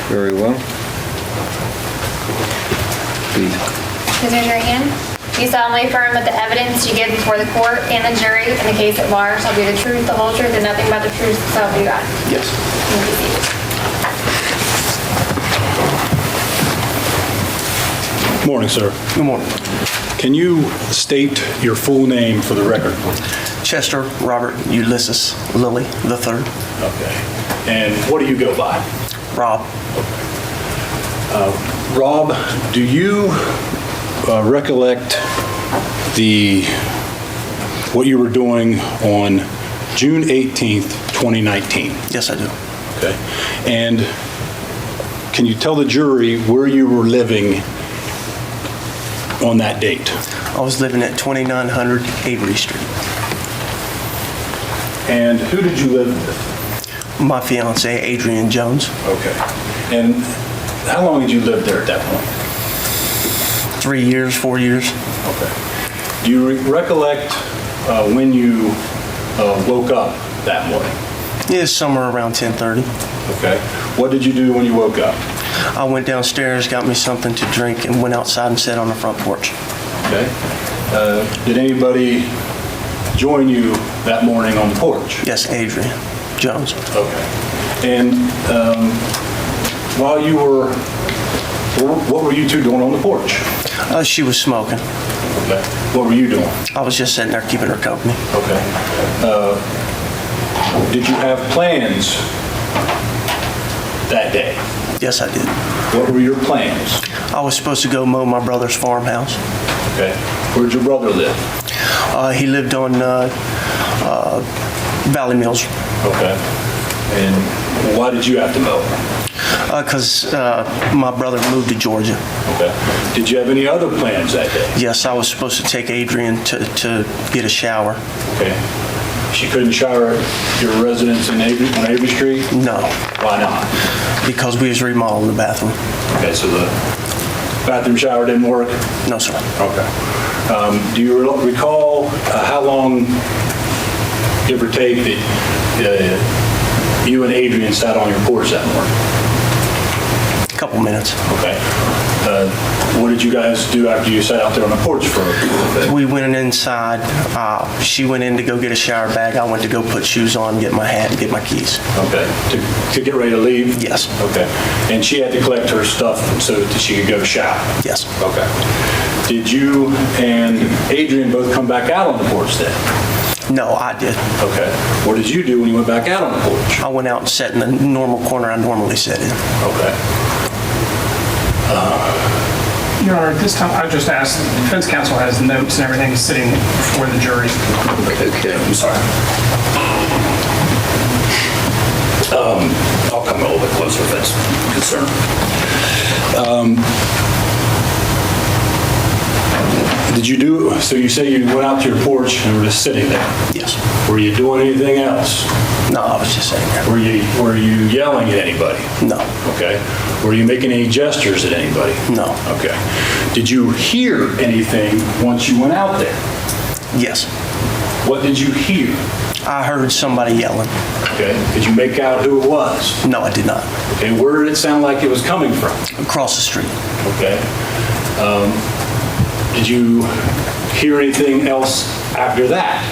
Very well. Please. Please raise your hand. Do you solemnly affirm that the evidence you give before the court and the jury in the case at bar shall be the truth, the whole truth, and nothing but the truth, so help you God? Yes. You may be seated. Morning, sir. Good morning. Can you state your full name for the record, please? Chester Robert Ulysses Lilly III. Okay. And what do you go by? Rob. Rob, do you recollect what you were doing on June 18th, 2019? Yes, I do. Okay. And can you tell the jury where you were living on that date? I was living at 2900 Avery Street. And who did you live with? My fiance, Adrian Jones. Okay. And how long did you live there at that point? 3 years, 4 years. Okay. Do you recollect when you woke up that morning? Yeah, somewhere around 10:30. Okay. What did you do when you woke up? I went downstairs, got me something to drink, and went outside and sat on the front porch. Okay. Did anybody join you that morning on the porch? Yes, Adrian Jones. Okay. And while you were, what were you two doing on the porch? She was smoking. Okay. What were you doing? I was just sitting there keeping her company. Okay. Did you have plans that day? Yes, I did. What were your plans? I was supposed to go mow my brother's farmhouse. Okay. Where'd your brother live? He lived on Valley Mills. Okay. And why did you have to mow? Because my brother moved to Georgia. Okay. Did you have any other plans that day? Yes, I was supposed to take Adrian to get a shower. Okay. She couldn't shower at your residence on Avery Street? No, Why not? because we was remodeling the bathroom. Okay, so the bathroom shower didn't work? No, sir. Okay. Do you recall how long, give or take, that you and Adrian sat on your porch that morning? A couple minutes. Okay. What did you guys do after you sat out there on the porch for a little bit? We went inside. She went in to go get a shower bag. I went to go put shoes on, get my hat, and get my keys. Okay. To get ready to leave? Yes. Okay. And she had to collect her stuff so that she could go shower? Yes. Okay. Did you and Adrian both come back out on the porch then? No, I did. Okay. What did you do when you went back out on the porch? I went out and sat in the normal corner I normally sit in. Okay. Your Honor, at this time, I just asked, the defense counsel has notes and everything sitting before the jury. Okay. I'm sorry. I'll come a little bit closer if that's a concern. So you say you went out to your porch and were just sitting there? Yes. Were you doing anything else? No, I was just sitting there. Were you yelling at anybody? No. Okay. Were you making any gestures at anybody? No. Okay. Did you hear anything once you went out there? Yes. What did you hear? I heard somebody yelling. Okay. Did you make out who it was? No, I did not. Okay. Where did it sound like it was coming from? Across the street. Okay. Did you hear anything else after that?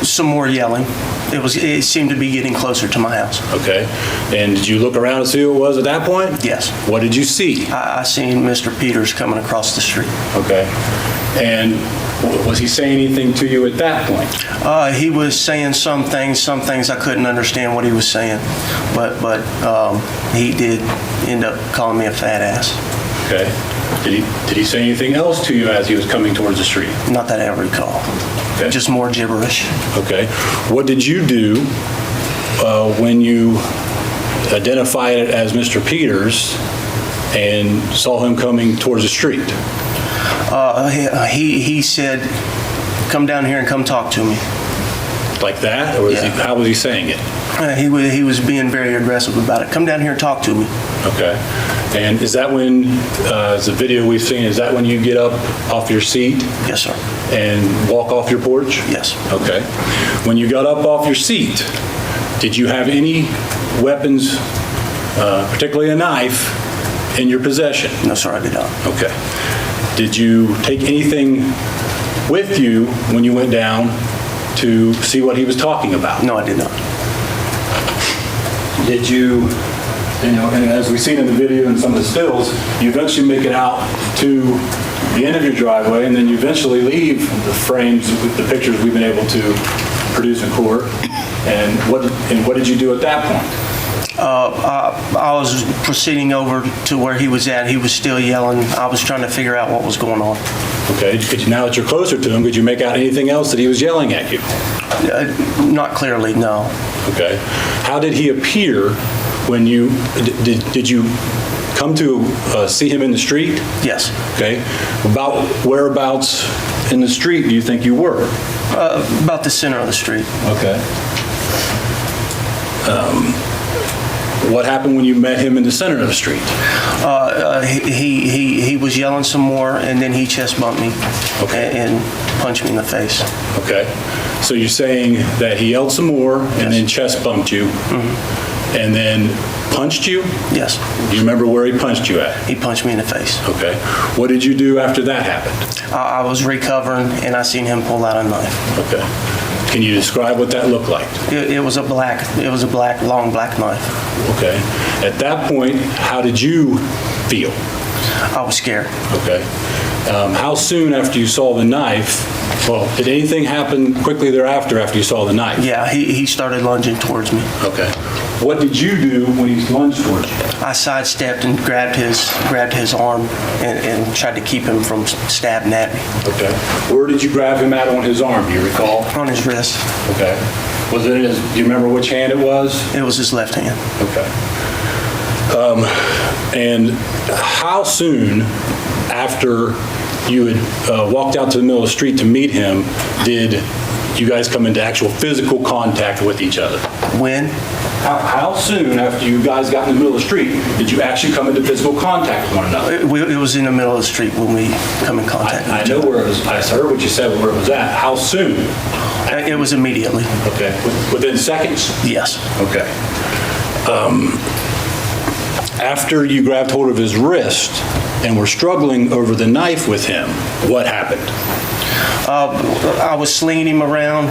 Some more yelling. It seemed to be getting closer to my house. Okay. And did you look around and see who it was at that point? Yes. What did you see? I seen Mr. Peters coming across the street. Okay. And was he saying anything to you at that point? He was saying some things I couldn't understand what he was saying, but he did end up calling me a fat ass. Okay. Did he say anything else to you as he was coming towards the street? Not that I recall. Okay. Just more gibberish. Okay. What did you do when you identified it as Mr. Peters and saw him coming towards the street? He said, "Come down here and come talk to me." Like that? Or Yeah. how was he saying it? He was being very aggressive about it. "Come down here and talk to me." Okay. And is that when, the video we've seen, is that when you get up off your seat Yes, sir. and walk off your porch? Yes. Okay. When you got up off your seat, did you have any weapons particularly a knife, in your possession? No, sir, I did not. Okay. Did you take anything with you when you went down to see what he was talking about? No, I did not. Did you, and as we've seen in the video and some of the stills, you eventually make it out to the end of your driveway, and then you eventually leave the frames with the pictures we've been able to produce in court. And what did you do at that point? I was proceeding over to where he was at. He was still yelling. I was trying to figure out what was going on. Okay, now that you're closer to him, could you make out anything else that he was yelling at you? Not clearly, no. Okay. How did he appear when you, did you come to see him in the street? Yes. Okay. About whereabouts in the street do you think you were? About the center of the street. Okay. What happened when you met him in the center of the street? He was yelling some more, and then he chest bumped me and punched me in the face. Okay. So you're saying that he yelled some more and then chest bumped you and then punched you? Yes. Do you remember where he punched you at? He punched me in the face. Okay. What did you do after that happened? I was recovering, and I seen him pull out a knife. Okay. Can you describe what that looked like? It was a long black knife. Okay. At that point, how did you feel? I was scared. Okay. How soon after you saw the knife, well, did anything happen quickly thereafter after you saw the knife? Yeah, he started lunging towards me. Okay. What did you do when he lunged towards you? I sidestepped and grabbed his arm and tried to keep him from stabbing at me. Okay. Where did you grab him at on his arm, do you recall? On his wrist. Okay. Was it his, do you remember which hand it was? It was his left hand. Okay. And how soon after you had walked out to the middle of the street to meet him did you guys come into actual physical contact with each other? When? How soon after you guys got in the middle of the street did you actually come into physical contact with one another? It was in the middle of the street when we come in contact. I know where it was. I heard what you said, where it was at. How soon? It was immediately. Okay. Within seconds? Yes. Okay. After you grabbed hold of his wrist and were struggling over the knife with him, what happened? I was slinging him around.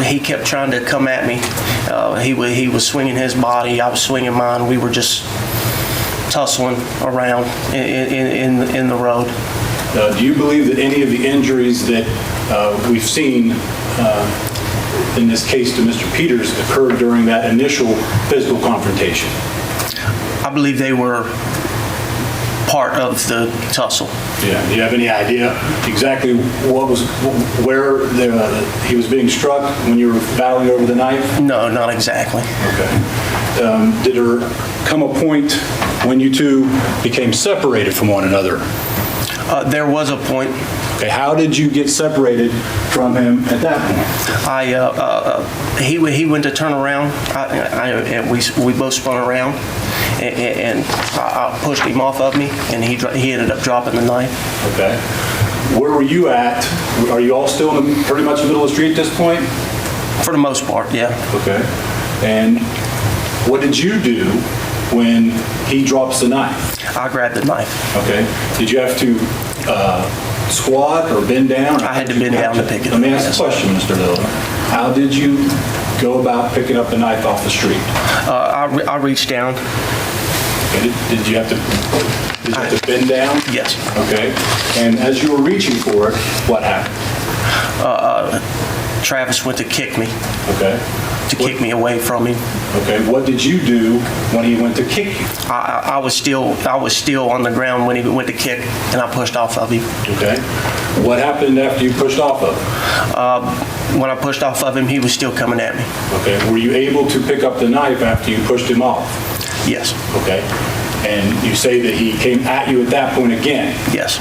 He kept trying to come at me. He was swinging his body. I was swinging mine. We were just tussling around in the road. Do you believe that any of the injuries that we've seen in this case to Mr. Peters occurred during that initial physical confrontation? I believe they were part of the tussle. Yeah. Do you have any idea exactly where he was being struck when you were battling over the knife? No, not exactly. Okay. Did there come a point when you two became separated from one another? There was a point. Okay. How did you get separated from him at that point? He went to turn around. We both spun around, and I pushed him off of me, and he ended up dropping the knife. Okay. Where were you at? Are you all still in pretty much the middle of the street at this point? For the most part, yeah. Okay. And what did you do when he drops the knife? I grabbed the knife. Okay. Did you have to squat or bend down? I had to bend down to pick it up. Let me ask a question, Mr. Lilly. How did you go about picking up the knife off the street? I reached down. Okay. Did you have to bend down? Yes. Okay. And as you were reaching for it, what happened? Travis went to kick me. Okay. To kick me away from him. Okay. What did you do when he went to kick you? I was still on the ground when he went to kick, and I pushed off of him. Okay. What happened after you pushed off of him? When I pushed off of him, he was still coming at me. Okay. Were you able to pick up the knife after you pushed him off? Yes. Okay. And you say that he came at you at that point again? Yes.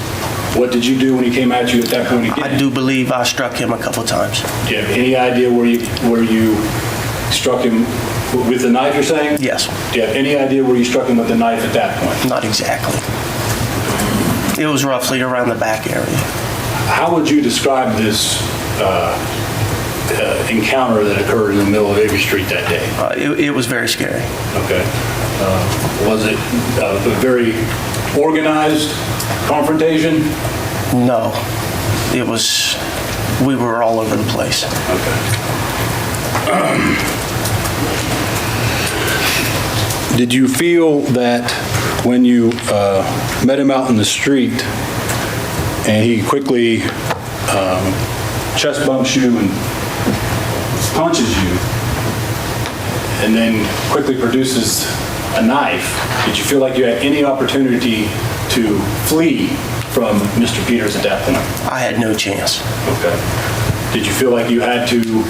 What did you do when he came at you at that point again? I do believe I struck him a couple times. Do you have any idea where you struck him with the knife, you're saying? Yes. Do you have any idea where you struck him with the knife at that point? Not exactly. It was roughly around the back area. How would you describe this encounter that occurred in the middle of Avery Street that day? It was very scary. Okay. Was it a very organized confrontation? No, it was, we were all over the place. Okay. Did you feel that when you met him out in the street and he quickly chest bumps you and punches you and then quickly produces a knife, did you feel like you had any opportunity to flee from Mr. Peters at that point? I had no chance. Okay. Did you feel like you had to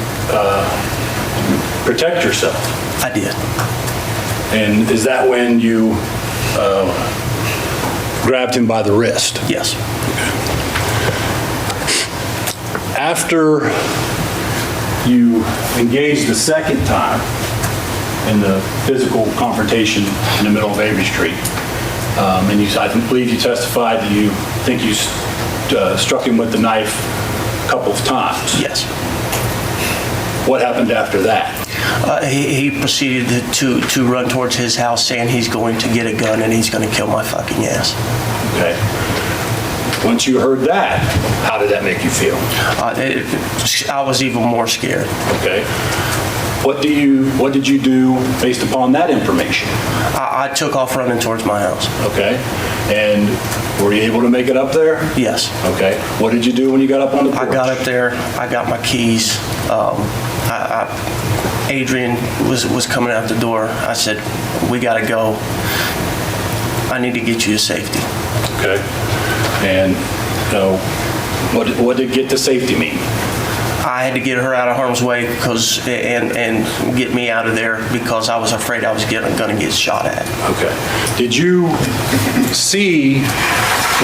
protect yourself? I did. And is that when you grabbed him by the wrist? Yes. After you engaged the second time in the physical confrontation in the middle of Avery Street, and I believe you testified that you think you struck him with the knife a couple of times. Yes. What happened after that? He proceeded to run towards his house saying he's going to get a gun and he's going to kill my fucking ass. Okay. Once you heard that, how did that make you feel? I was even more scared. Okay. What did you do based upon that information? I took off running towards my house. Okay. And were you able to make it up there? Yes. Okay. What did you do when you got up on the porch? I got up there, I got my keys. Adrian was coming out the door. I said, we gotta go. I need to get you to safety. Okay. And what did get to safety mean? I had to get her out of harm's way and get me out of there because I was afraid I was gonna get shot at. Okay. Did you see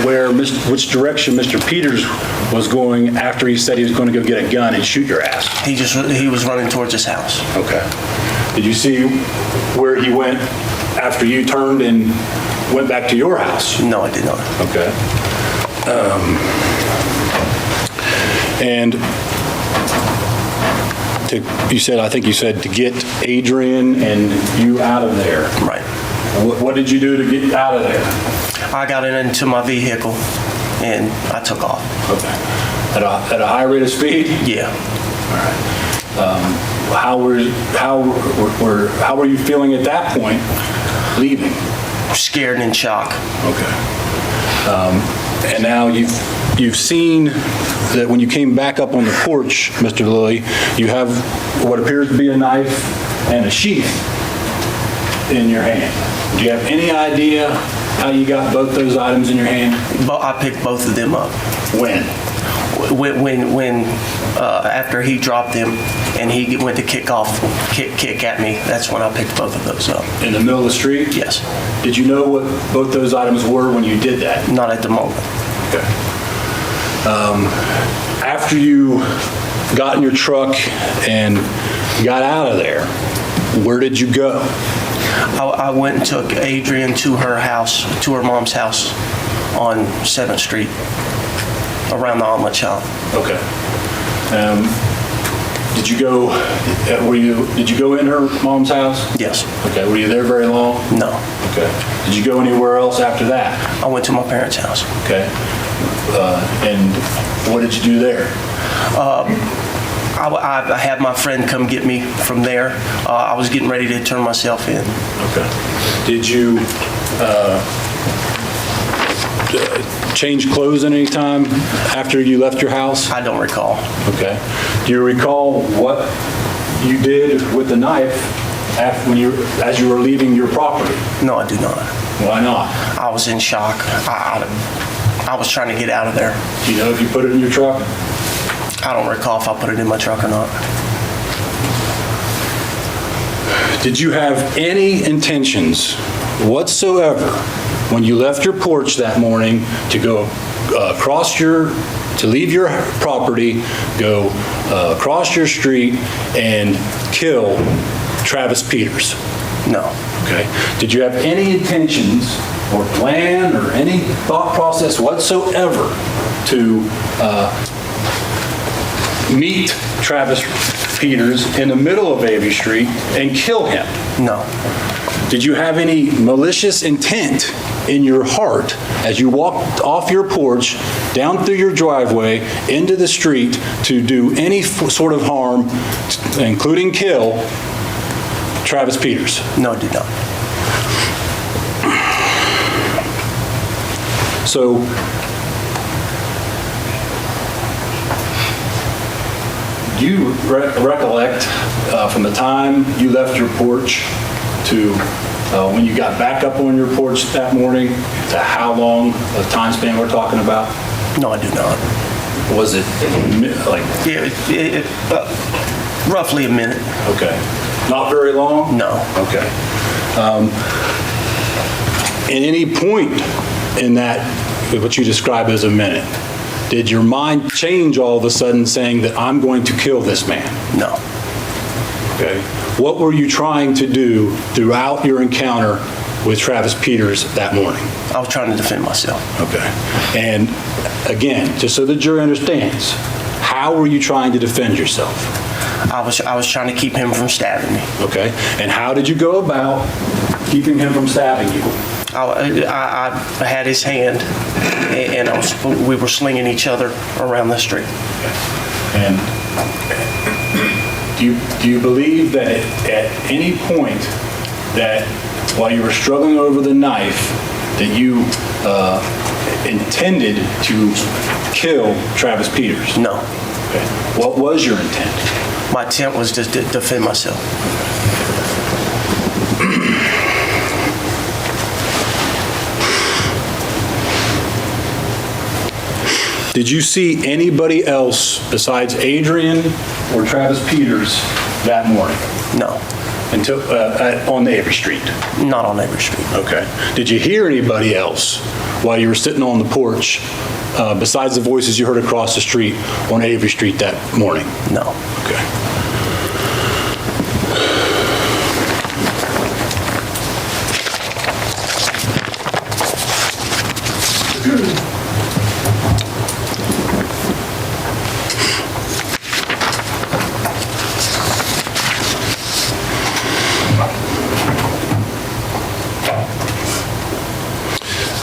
which direction Mr. Peters was going after he said he was going to go get a gun and shoot your ass? He was running towards his house. Okay. Did you see where he went after you turned and went back to your house? No, I did not. Okay. And I think you said to get Adrian and you out of there. Right. What did you do to get out of there? I got into my vehicle and I took off. Okay. At a high rate of speed? Yeah. All right. How were you feeling at that point leaving? Scared and in shock. Okay. And now you've seen that when you came back up on the porch, Mr. Lilly, you have what appears to be a knife and a sheath in your hand. Do you have any idea how you got both those items in your hand? But I picked both of them up. When? When after he dropped them and he went to kick at me, that's when I picked both of those up. In the middle of the street? Yes. Did you know what both those items were when you did that? Not at the moment. Okay. After you got in your truck and got out of there, where did you go? I went and took Adrian to her house, to her mom's house on 7th Street, around the omelet shop. Okay. Did you go in her mom's house? Yes. Okay. Were you there very long? No. Okay. Did you go anywhere else after that? I went to my parents' house. Okay. And what did you do there? I had my friend come get me from there. I was getting ready to turn myself in. Okay. Did you change clothes at any time after you left your house? I don't recall. Okay. Do you recall what you did with the knife as you were leaving your property? No, I do not. Why not? I was in shock. I was trying to get out of there. Do you know if you put it in your truck? I don't recall if I put it in my truck or not. Did you have any intentions whatsoever when you left your porch that morning to go to leave your property, go across your street and kill Travis Peters? No. Okay. Did you have any intentions or plan or any thought process whatsoever to meet Travis Peters in the middle of Avery Street and kill him? No. Did you have any malicious intent in your heart as you walked off your porch, down through your driveway, into the street to do any sort of harm, including kill Travis Peters? No, I did not. So, do you recollect from the time you left your porch to when you got back up on your porch that morning, to how long a time span we're talking about? No, I do not. Was it like, Yeah, roughly a minute. okay, not very long? No. Okay. At any point in that, what you describe as a minute, did your mind change all of a sudden saying that I'm going to kill this man? No. Okay. What were you trying to do throughout your encounter with Travis Peters that morning? I was trying to defend myself. Okay. And again, just so the jury understands, how were you trying to defend yourself? I was trying to keep him from stabbing me. Okay. And how did you go about keeping him from stabbing you? I had his hand, and we were slinging each other around the street. And do you believe that at any point that while you were struggling over the knife that you intended to kill Travis Peters? No. Okay. What was your intent? My intent was to defend myself. Did you see anybody else besides Adrian or Travis Peters that morning? No. Until on Avery Street? Not on Avery Street. Okay. Did you hear anybody else while you were sitting on the porch besides the voices you heard across the street on Avery Street that morning? No. Okay.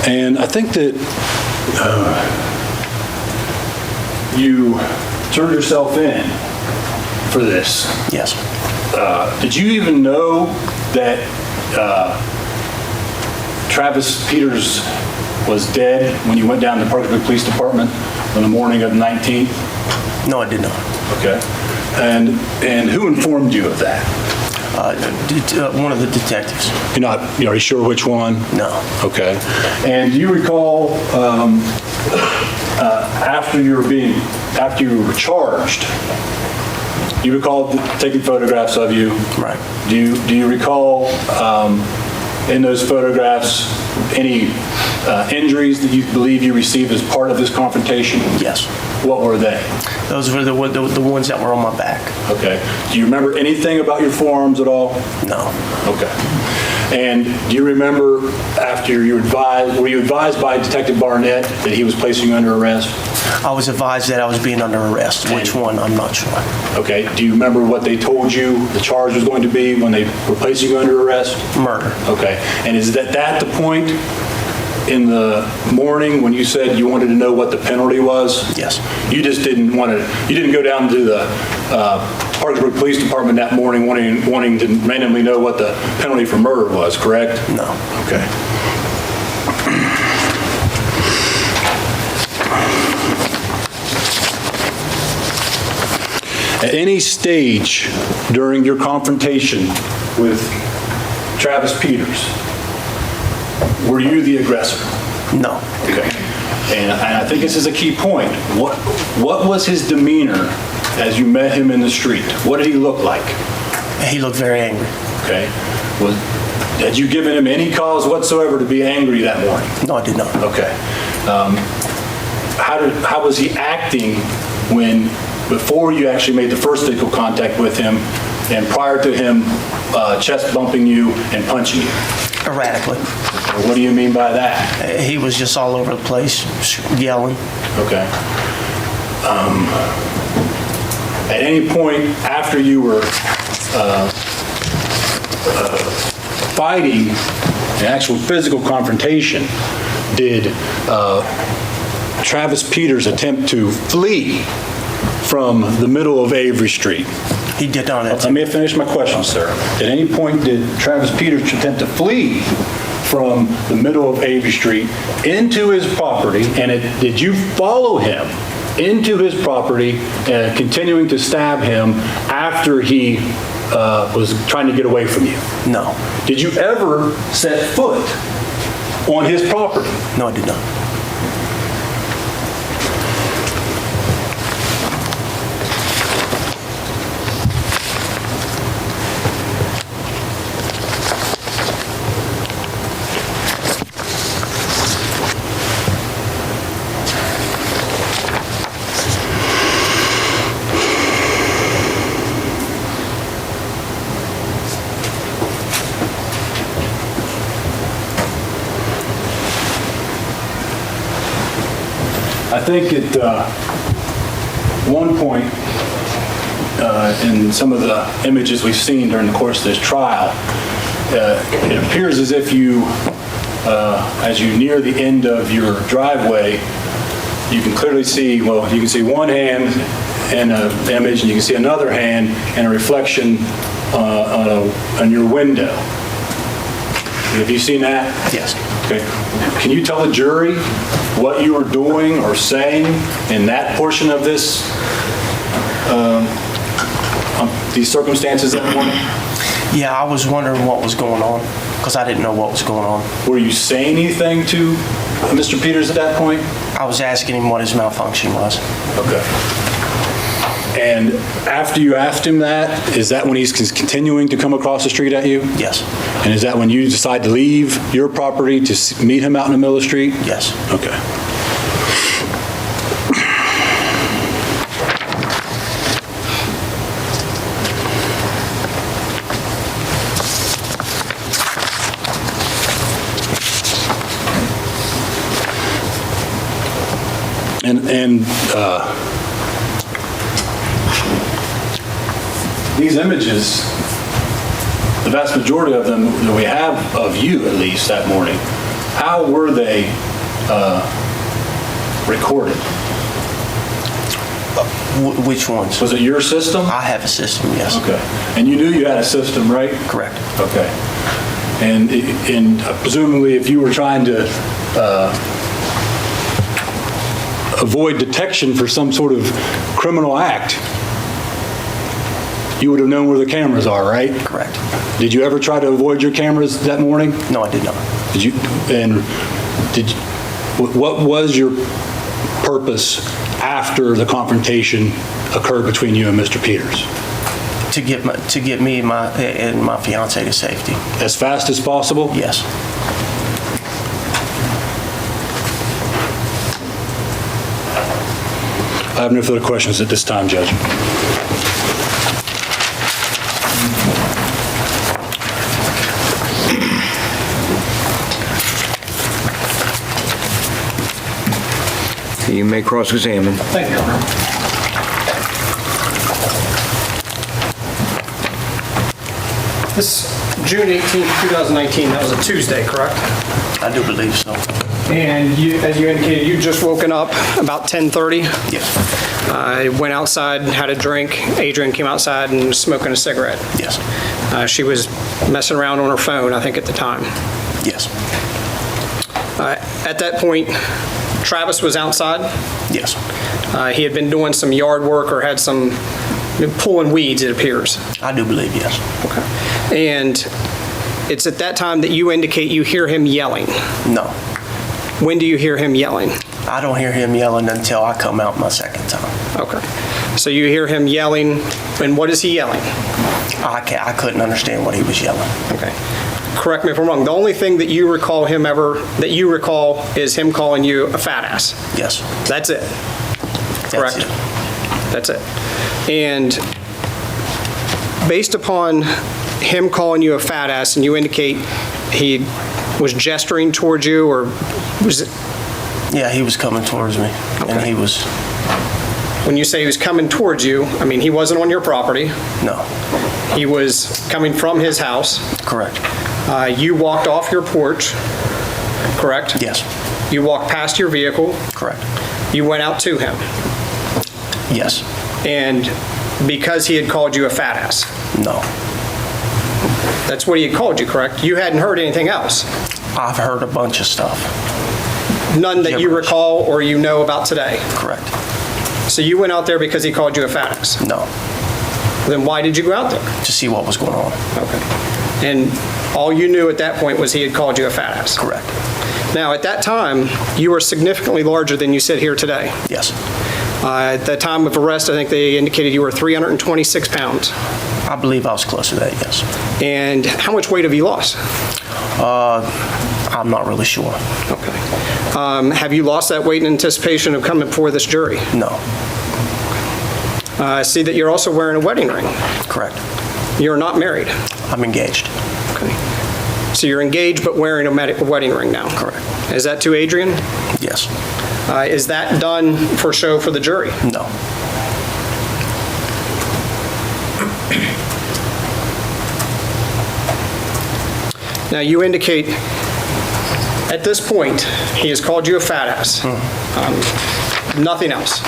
And I think that you turned yourself in for this. Yes. Did you even know that Travis Peters was dead when you went down to the Parkersburg Police Department on the morning of the 19th? No, I did not. Okay. And who informed you of that? One of the detectives. Are you sure which one? No. Okay. And do you recall after you were charged, you recall taking photographs of you? Right. Do you recall in those photographs any injuries that you believe you received as part of this confrontation? Yes. What were they? Those were the ones that were on my back. Okay. Do you remember anything about your forearms at all? No. Okay. And do you remember after were you advised by Detective Barnett that he was placing you under arrest? I was advised that I was being under arrest. Which one, I'm not sure. Okay. Do you remember what they told you the charge was going to be when they were placing you under arrest? Murder. Okay. And is that the point in the morning when you said you wanted to know what the penalty was? Yes. You just didn't go down to the Parkersburg Police Department that morning wanting to randomly know what the penalty for murder was, correct? No. Okay. At any stage during your confrontation with Travis Peters, were you the aggressor? No. Okay. And I think this is a key point. What was his demeanor as you met him in the street? What did he look like? He looked very angry. Okay. Had you given him any cause whatsoever to be angry that morning? No, I did not. Okay. How was he acting before you actually made the first physical contact with him and prior to him chest bumping you and punching you? Erratically. What do you mean by that? He was just all over the place, yelling. Okay. at any point after you were fighting an actual physical confrontation, did Travis Peters attempt to flee from the middle of Avery Street? He did not attempt. Let me finish my question, sir. At any point did Travis Peters attempt to flee from the middle of Avery Street into his property, and did you follow him into his property, continuing to stab him after he was trying to get away from you? No. Did you ever set foot on his property? No, I did not. I think at one point in some of the images we've seen during the course of this trial, it appears as if you, as you near the end of your driveway, you can clearly see, well, you can see one hand in an image, and you can see another hand in a reflection on your window. Have you seen that? Yes. Okay. Can you tell the jury what you were doing or saying in that portion of this, these circumstances that morning? Yeah, I was wondering what was going on because I didn't know what was going on. Were you saying anything to Mr. Peters at that point? I was asking him what his malfunction was. Okay. And after you asked him that, is that when he's continuing to come across the street at you? Yes. And is that when you decide to leave your property to meet him out in the middle of the street? Yes. Okay. And these images, the vast majority of them that we have of you, at least that morning, how were they recorded? Which ones? Was it your system? I have a system, yes. Okay. And you knew you had a system, right? Correct. Okay. And presumably if you were trying to avoid detection for some sort of criminal act, you would have known where the cameras are, right? Correct. Did you ever try to avoid your cameras that morning? No, I did not. Did you? And what was your purpose after the confrontation occurred between you and Mr. Peters? To get me and my fiance to safety. As fast as possible? Yes. I have no further questions at this time, Judge. You may cross-examine. Thank you, Your Honor. This June 18th, 2019, that was a Tuesday, correct? I do believe so. And you, as you indicated, you just woken up about 10:30. Yes. I went outside, had a drink. Adrian came outside and was smoking a cigarette. Yes. She was messing around on her phone, I think, at the time. Yes. At that point, Travis was outside. Yes. He had been doing some yard work or had some pulling weeds, it appears. I do believe yes. Okay. And it's at that time that you indicate you hear him yelling. No. When do you hear him yelling? I don't hear him yelling until I come out my second time. Okay. So you hear him yelling, and what is he yelling? I couldn't understand what he was yelling. Okay. Correct me if I'm wrong. The only thing that you recall is him calling you a fat ass. Yes. That's it. Correct? That's it. That's it. And based upon him calling you a fat ass, and you indicate he was gesturing towards you, or was it? Yeah, he was coming towards me, and he was When you say he was coming towards you, I mean, he wasn't on your property. No. He was coming from his house. Correct. You walked off your porch, correct? Yes. You walked past your vehicle. Correct. You went out to him. Yes. And because he had called you a fat ass. No. That's what he had called you, correct? You hadn't heard anything else? I've heard a bunch of stuff. None that you Gibberish. recall or you know about today? Correct. So you went out there because he called you a fat ass? No. Then why did you go out there? To see what was going on. Okay. And all you knew at that point was he had called you a fat ass? Correct. Now, at that time, you were significantly larger than you sit here today. Yes. At the time of arrest, I think they indicated you were 326 pounds. I believe I was close to that, yes. And how much weight have you lost? I'm not really sure. Okay. Have you lost that weight in anticipation of coming before this jury? No. I see that you're also wearing a wedding ring. Correct. You're not married. I'm engaged. Okay. So you're engaged but wearing a wedding ring now? Correct. Is that to Adrian? Yes. Is that done for show for the jury? No. Now, you indicate, at this point, he has called you a fat ass. Nothing else?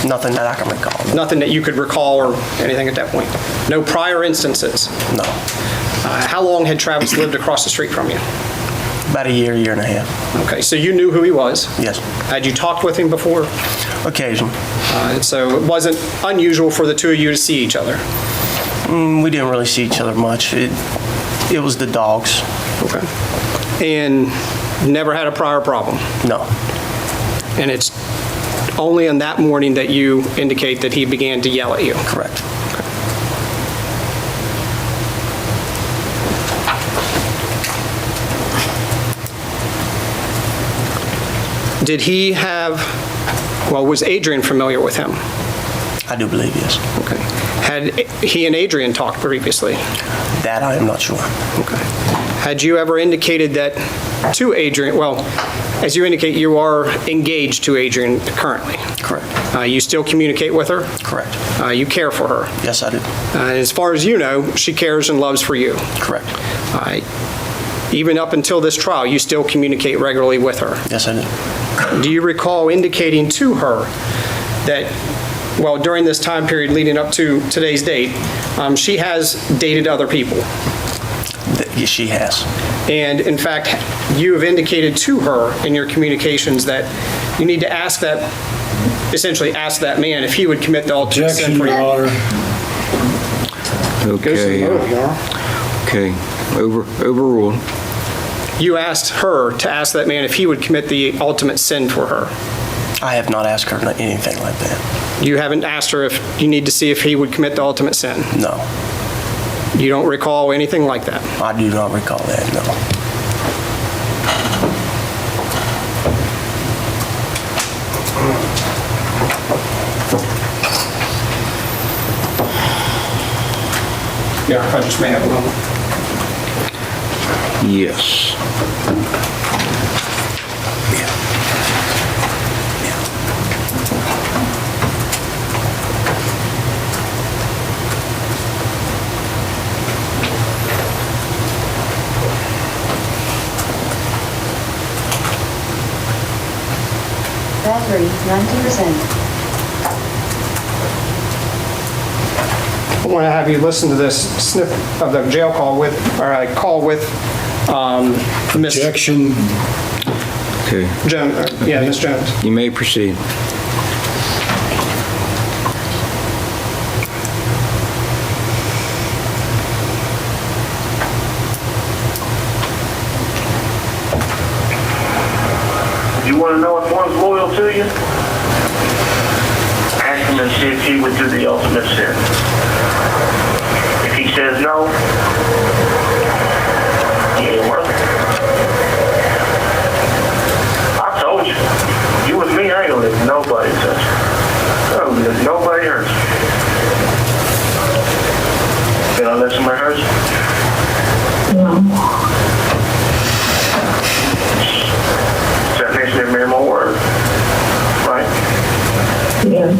Nothing that I can recall. Nothing that you could recall or anything at that point? No prior instances? No. How long had Travis lived across the street from you? About a year, year and a half. Okay, so you knew who he was? Yes. Had you talked with him before? Occasionally. So it wasn't unusual for the two of you to see each other? We didn't really see each other much. It was the dogs. Okay. And never had a prior problem? No. And it's only on that morning that you indicate that he began to yell at you? Correct. Did he have, well, was Adrian familiar with him? I do believe yes. Okay. Had he and Adrian talked previously? That I am not sure. Okay. Had you ever indicated that to Adrian, well, as you indicate, you are engaged to Adrian currently? Correct. You still communicate with her? Correct. You care for her? Yes, I do. As far as you know, she cares and loves for you? Correct. Even up until this trial, you still communicate regularly with her? Yes, I do. Do you recall indicating to her that, well, during this time period leading up to today's date, she has dated other people? Yes, she has. And in fact, you have indicated to her in your communications that you need to ask that, essentially ask that man if he would commit the ultimate sin Objection, for you. Your Honor. Okay, okay, overruled. You asked her to ask that man if he would commit the ultimate sin for her. I have not asked her anything like that. You haven't asked her if you need to see if he would commit the ultimate sin? No. You don't recall anything like that? I do not recall that, no. Yeah, I just may have a moment. Yes. Battery, 90%. I want to have you listen to this snip of the jail call with, or a call with Miss Objection. Okay, Jones. Yeah, Miss Jones. you may proceed. You want to know if one's loyal to you? Ask him and see if he would do the ultimate sin. If he says no, he ain't worth it. I told you, you with me, I ain't gonna let nobody touch you. I don't let nobody hurt you. Can I let somebody hurt you? That makes me a mere more word, right? Yeah.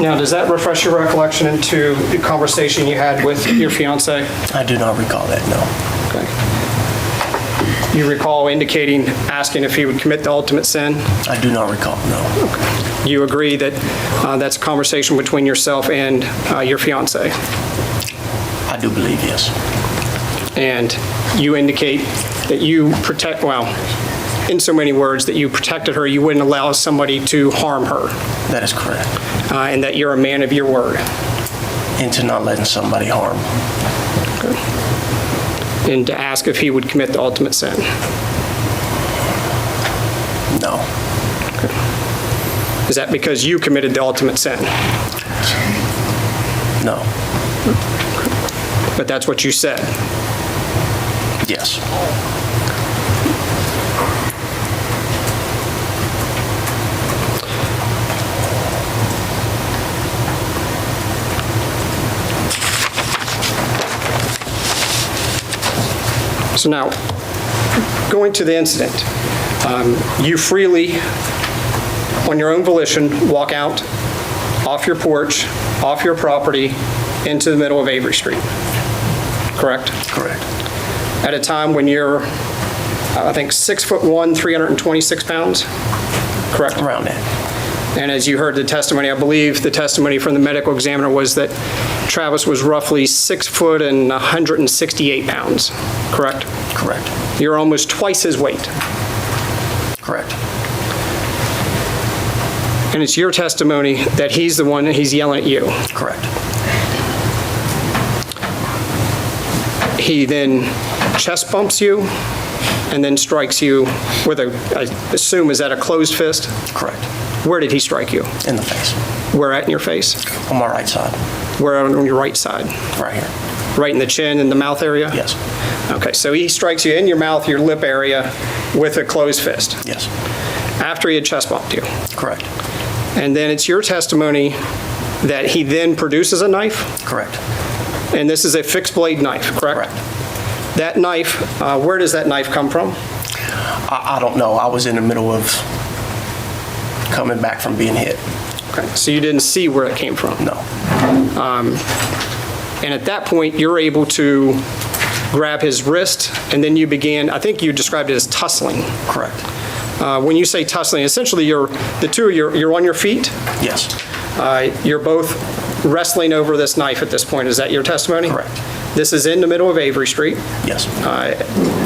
Now, does that refresh your recollection into the conversation you had with your fiance? I do not recall that, no. Okay. You recall indicating, asking if he would commit the ultimate sin? I do not recall, no. You agree that that's a conversation between yourself and your fiance? I do believe, yes. And you indicate that you protect, well, in so many words, that you protected her, you wouldn't allow somebody to harm her, That is correct. and that you're a man of your word. Into not letting somebody harm. And to ask if he would commit the ultimate sin. No. Is that because you committed the ultimate sin? No. But that's what you said. Yes. So now, going to the incident, you freely, on your own volition, walk out, off your porch, off your property, into the middle of Avery Street, correct? Correct. At a time when you're, I think, 6'1", 326 pounds, correct? Around that. And as you heard the testimony, I believe the testimony from the medical examiner was that Travis was roughly 6 foot and 168 pounds, correct? Correct. You're almost twice his weight. Correct. And it's your testimony that he's the one that he's yelling at you. Correct. He then chest bumps you and then strikes you with a, I assume, is that a closed fist? Correct. Where did he strike you? In the face. Where at in your face? On my right side. Where on your right side? Right here. Right in the chin and the mouth area? Yes. Okay, so he strikes you in your mouth, your lip area, with a closed fist, Yes. after he had chest bumped you. Correct. And then it's your testimony that he then produces a knife, Correct. and this is a fixed blade knife, correct? Correct. That knife, where does that knife come from? I don't know. I was in the middle of coming back from being hit. Okay, so you didn't see where it came from? No. And at that point, you're able to grab his wrist, and then you began, I think you described it as tussling. Correct. When you say tussling, essentially the two of you, you're on your feet. Yes. You're both wrestling over this knife at this point. Is that your testimony? Correct. This is in the middle of Avery Street, Yes.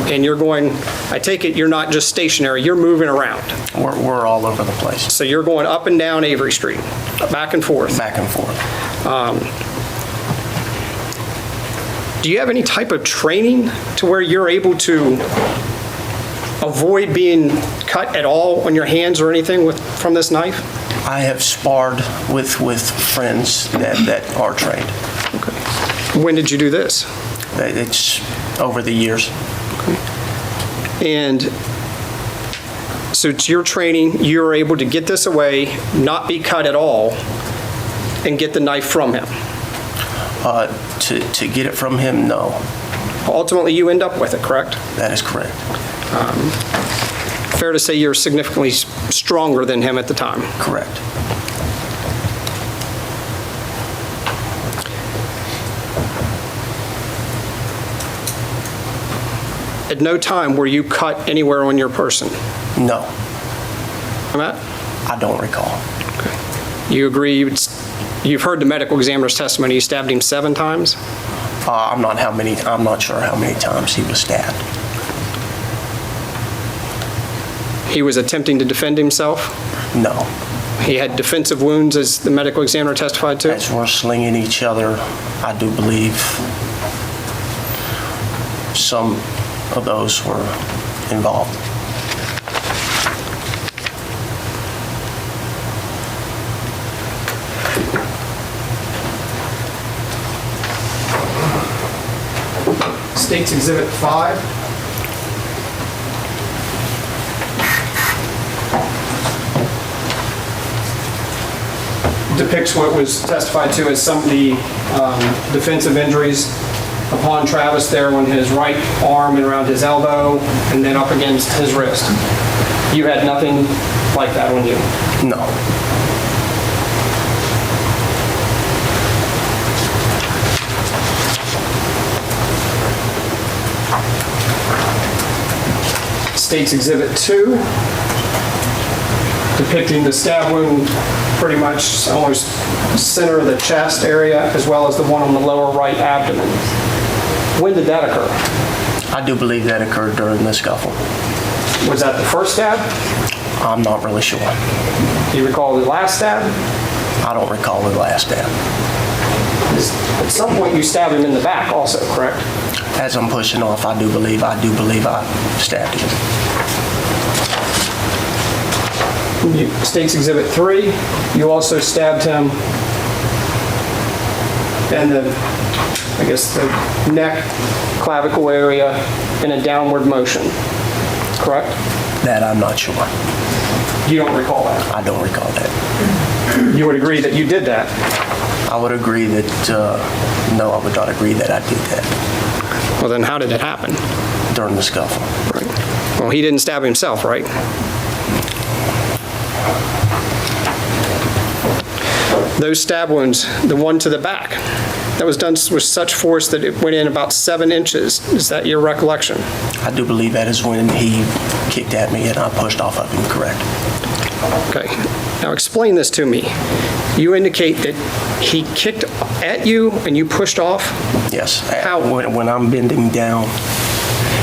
and you're going, I take it you're not just stationary, you're moving around. We're all over the place. So you're going up and down Avery Street, back and forth. Back and forth. Do you have any type of training to where you're able to avoid being cut at all on your hands or anything from this knife? I have sparred with friends that are trained. When did you do this? It's over the years. And so it's your training, you're able to get this away, not be cut at all, and get the knife from him. To get it from him, no. Ultimately, you end up with it, correct? That is correct. Fair to say you're significantly stronger than him at the time. Correct. At no time were you cut anywhere on your person. No, Matt? I don't recall. You agree, you've heard the medical examiner's testimony, you stabbed him 7 times? I'm not sure how many times he was stabbed. He was attempting to defend himself? No. He had defensive wounds, as the medical examiner testified to? As we're slinging each other, I do believe some of those were involved. State's Exhibit 5. Depicts what was testified to as some of the defensive injuries upon Travis there on his right arm and around his elbow, and then up against his wrist. You had nothing like that on you? No. State's Exhibit 2, depicting the stab wound pretty much almost center of the chest area, as well as the one on the lower right abdomen. When did that occur? I do believe that occurred during the scuffle. Was that the first stab? I'm not really sure. Do you recall the last stab? I don't recall the last stab. At some point, you stabbed him in the back also, correct? As I'm pushing off, I do believe I stabbed him. State's Exhibit 3, you also stabbed him in the, I guess, the neck, clavicle area in a downward motion, correct? That I'm not sure. You don't recall that? I don't recall that. You would agree that you did that? I would agree that, no, I would not agree that I did that Well, then how did it happen? during the scuffle. Right. Well, he didn't stab himself, right? Those stab wounds, the one to the back, that was done with such force that it went in about 7 inches. Is that your recollection? I do believe that is when he kicked at me and I pushed off of him, correct? Okay. Now explain this to me. You indicate that he kicked at you and you pushed off? Yes. How? When I'm bending down,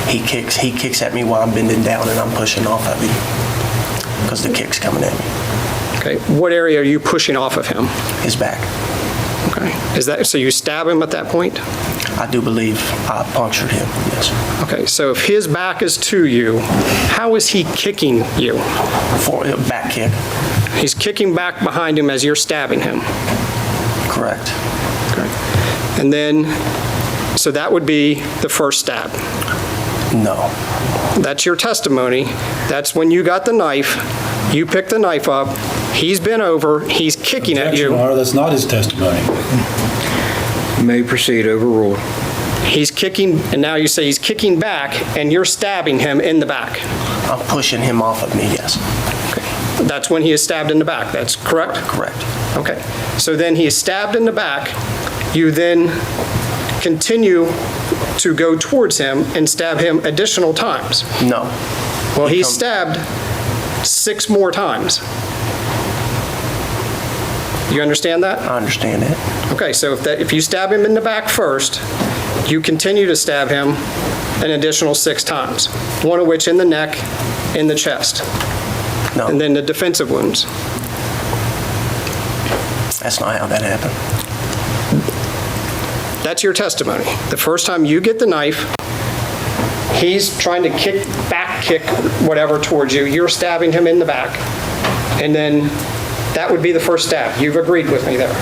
he kicks at me while I'm bending down and I'm pushing off of him because the kick's coming at me. Okay. What area are you pushing off of him? His back. Okay. Is that, so you stab him at that point? I do believe I punctured him, yes. Okay, so if his back is to you, how is he kicking you? For a back kick, He's kicking back behind him as you're stabbing him. correct. Okay. And then, so that would be the first stab. No. That's your testimony. That's when you got the knife. You picked the knife up. He's been over. He's kicking at Objection, Your you. Honor, that's not his testimony. You may proceed, overruled. He's kicking, and now you say he's kicking back, and you're stabbing him in the back. I'm pushing him off of me, yes. That's when he is stabbed in the back. That's correct? Correct. Okay. So then he is stabbed in the back. You then continue to go towards him and stab him additional times. No. Well, He he's come- stabbed 6 more times. You understand that? I understand that. Okay, so if you stab him in the back first, you continue to stab him an additional 6 times, one of which in the neck, in the chest, No, and then the defensive wounds. that's not how that happened. That's your testimony. The first time you get the knife, he's trying to kick whatever towards you. You're stabbing him in the back. And then that would be the first stab. You've agreed with me there.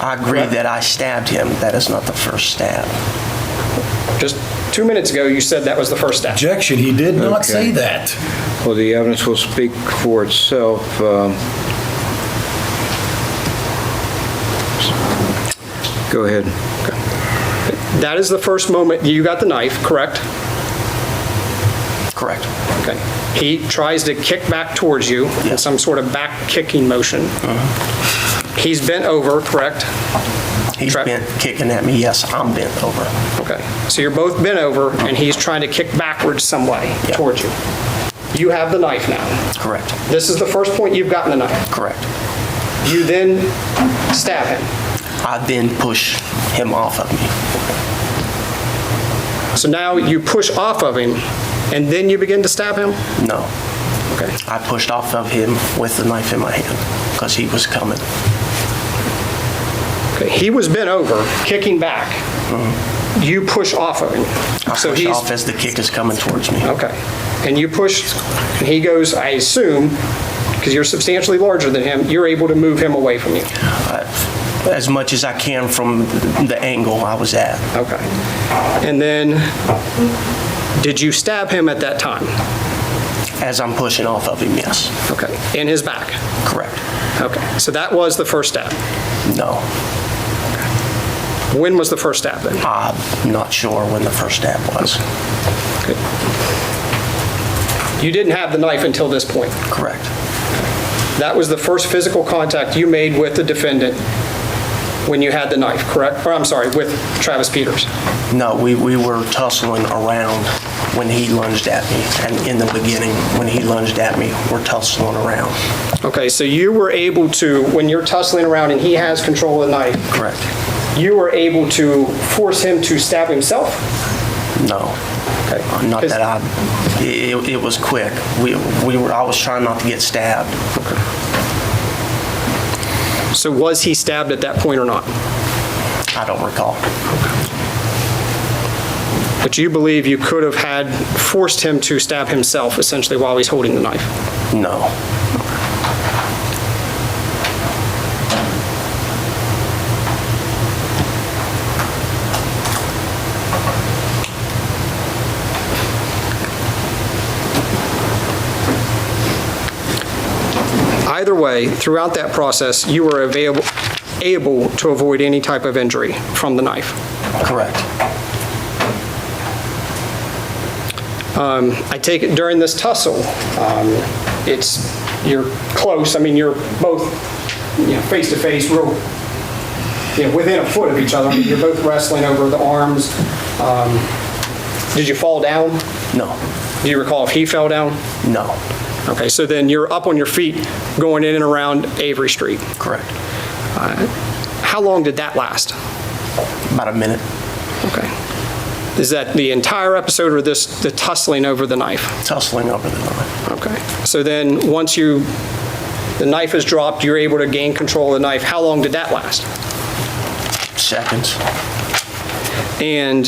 I agree that I stabbed him. That is not the first stab. Just 2 minutes ago, you said that was the first stab. Objection, he did not Okay. say that. Well, the evidence will speak for itself. Go ahead. That is the first moment you got the knife, correct? Correct. Okay. He tries to kick back towards you in Yes. some sort of back kicking motion. He's bent over, correct? He's bent kicking at me. Yes, I'm bent over. Okay. So you're both bent over, and he's trying to kick backwards some way Yeah. towards you. You have the knife now. Correct. This is the first point you've gotten the knife. Correct. You then stab him. I then push him off of me. So now you push off of him, and then you begin to stab him? No. Okay. I pushed off of him with the knife in my hand because he was coming. Okay. He was bent over, kicking back. You push off of him. I So push he's off as the kick is coming towards me. okay. And you push, and he goes, I assume, because you're substantially larger than him, you're able to move him away from you. As much as I can from the angle I was at. Okay. And then, did you stab him at that time? As I'm pushing off of him, yes. Okay. In his back? Correct. Okay. So that was the first stab. No. When was the first stab then? I'm not sure when the first stab was. Okay. You didn't have the knife until this point. Correct. That was the first physical contact you made with the defendant when you had the knife, correct? Or I'm sorry, with Travis Peters. No, we were tussling around when he lunged at me. And in the beginning, when he lunged at me, we're tussling around. Okay, so you were able to, when you're tussling around and he has control of the knife, Correct. you were able to force him to stab himself? No. Okay. Not that it was quick. I was trying not to get stabbed. So was he stabbed at that point or not? I don't recall. But you believe you could have had forced him to stab himself essentially while he's holding the knife? No. Either way, throughout that process, you were able to avoid any type of injury from the knife. Correct. I take it during this tussle, you're close. I mean, you're both, face to face, real, within a foot of each other. I mean, you're both wrestling over the arms. Did you fall down? No. Do you recall if he fell down? No. Okay, so then you're up on your feet going in and around Avery Street. Correct. How long did that last? About a minute. Okay. Is that the entire episode or the tussling over the knife? Tussling over the knife. Okay. So then once the knife is dropped, you're able to gain control of the knife. How long did that last? Seconds. And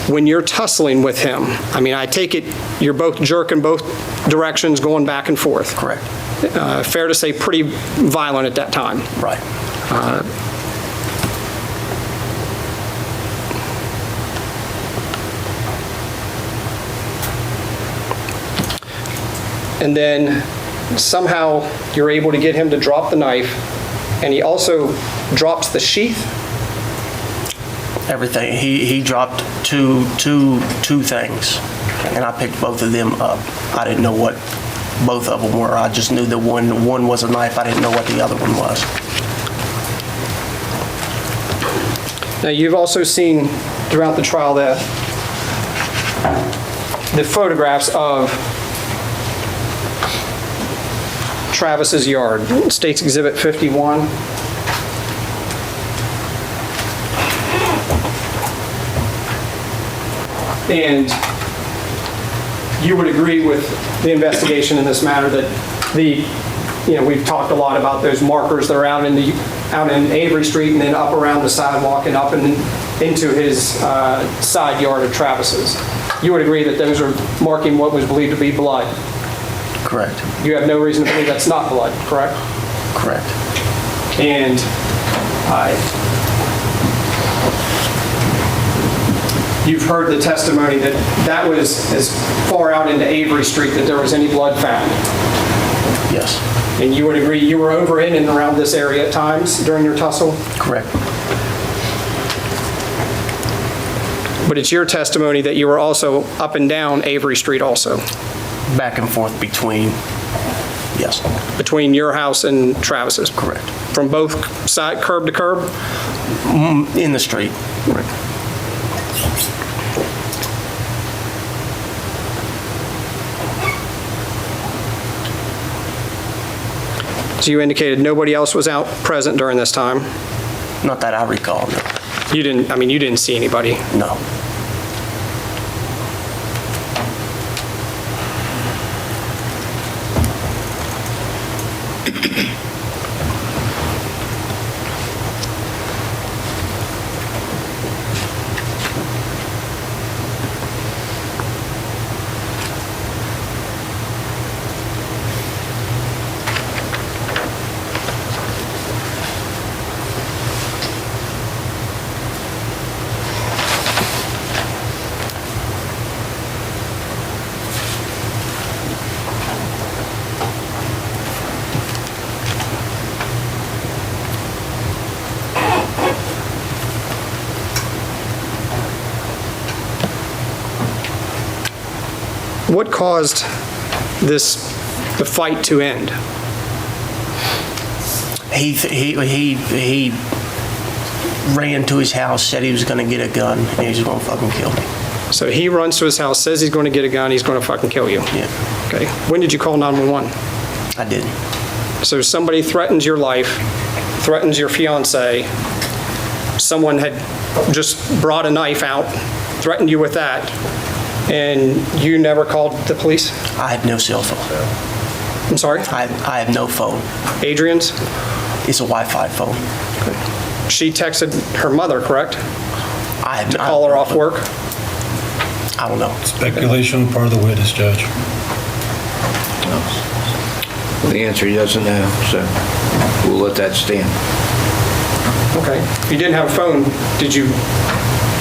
when you're tussling with him, I mean, I take it you're both jerking both directions, going back and forth. Correct. Fair to say pretty violent at that time. Right. And then somehow you're able to get him to drop the knife, and he also drops the sheath. Everything. He dropped two things, and I picked both of them up. I didn't know what both of them were. I just knew that one was a knife. I didn't know what the other one was. Now, you've also seen throughout the trial the photographs of Travis's yard, State's Exhibit 51. And you would agree with the investigation in this matter that we've talked a lot about those markers that are out in Avery Street and then up around the sidewalk and up and into his side yard of Travis's. You would agree that those are marking what was believed to be blood. Correct. You have no reason to believe that's not blood, correct? Correct. And you've heard the testimony that was as far out into Avery Street that there was any blood found. Yes. And you would agree you were over in and around this area at times during your tussle? Correct. But it's your testimony that you were also up and down Avery Street also? Back and forth between, yes. Between your house and Travis's? Correct. From both side, curb to curb? In the street. Right. So you indicated nobody else was out present during this time? Not that I recall, no. You didn't see anybody? No. What caused the fight to end? ran to his house, said he was going to get a gun, and he was going to fucking kill me. So he runs to his house, says he's going to get a gun, he's going to fucking kill you. Yeah, Okay. When did you call 911? I didn't. So somebody threatens your life, threatens your fiance. Someone had just brought a knife out, threatened you with that, and you never called the police? I have no cell phone. I'm sorry? I have no phone. Adrian's? It's a Wi-Fi phone. She texted her mother, correct? I have To call her off work? I don't know. Speculation on the part of the witness, Judge. Well, the answer he doesn't know, so we'll let that stand. Okay. If you didn't have a phone, did you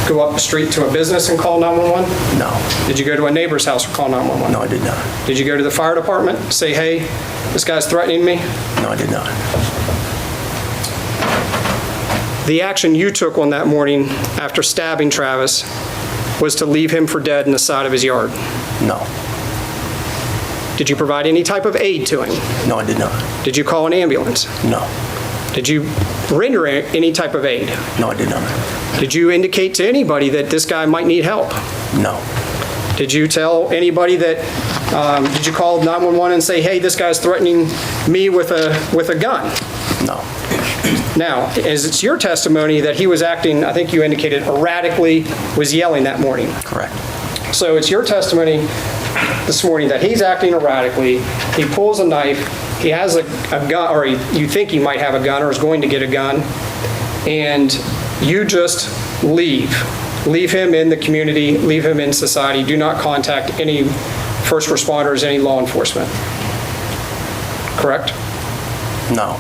go up the street to a business and call 911? No. Did you go to a neighbor's house and call 911? No, I did not. Did you go to the fire department, say, hey, this guy's threatening me? No, I did not. The action you took on that morning after stabbing Travis was to leave him for dead in the side of his yard. No. Did you provide any type of aid to him? No, I did not. Did you call an ambulance? No. Did you render any type of aid? No, I did not. Did you indicate to anybody that this guy might need help? No. Did you tell anybody that, did you call 911 and say, hey, this guy's threatening me with a gun? No. Now, as it's your testimony that he was acting, I think you indicated erratically, was yelling that morning. Correct. So it's your testimony this morning that he's acting erratically, he pulls a knife, he has a gun, or you think he might have a gun or is going to get a gun, and you just leave. Leave him in the community, leave him in society, do not contact any first responders, any law enforcement. Correct? No.